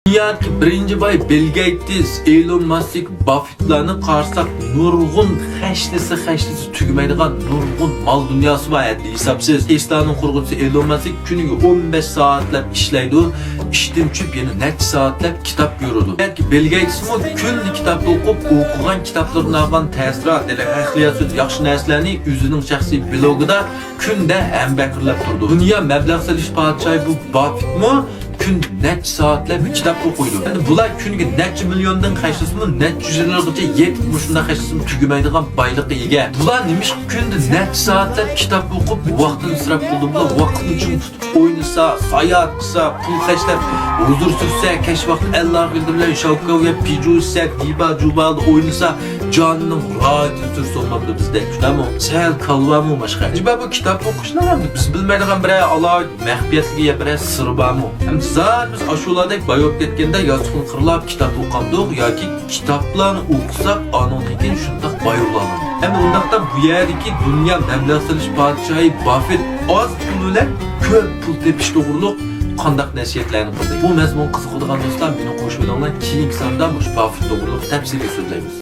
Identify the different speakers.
Speaker 1: Dünyadaki birinci bay Bill Gates, Elon Musk, Buffett'larını qarsak nurgun xəşlisi tügümeydiğen nurgun mal dünyası var endi hesapsız. Tesla'nın kurgucusu Elon Musk günüge 15 saatlep işleydi. İşten çüp yeni neçə saatlep kitap görürdü. Belki Bill Gates mu külli kitap okup okugan kitaplarına algan təsirat ele əxliyatsız yaxşı nərslərini özünün şəxsi bloguda künde əmbəkirləb durdu. Dünya məbləğ seliş padişahı bu Buffett mu gün neçə saatler bir kitap okuydu. Yani bular günüge neçə milyondan xəşlisini neçə yüzlərgəcə yetib muşunda xəşlisini tügümeydiğen baylıqqa ega. Bular nemiş günde neçə saatler kitap okup vaxtını israf qıldı. Bular vaxtını üçün tutup oynasa, sayat qısa, pul xəşləb, huzur sürsə, keş vaxt Allah bildirlər, şavqavya, picu ise, diba, cubalı oynasa, canının rahatı sürsə olmadı bizde. Şunamı? Səhəl kalvamı başqa. Acaba bu kitap okuşlar mı? Biz bilməydiğen bir Allah məxfiyyətliyə bir sırba mı? Zaten biz aşuladek bayop ketkende yazıqın qırlap kitap oqamdıq yoki kitaplarını okusak anonikin şundaq bayırlanır. Hem ondaqda bu yerdeki dünya məbləğ seliş padişahı Buffett az pul ile köp pul tepiş doğruluq qandaq nəsiyyətlərini qıldı. Bu məzmun qızıqıdığan dostlar beni qoşulanlar keyingi sanda Buffett doğruluq təpsili sözləyimiz.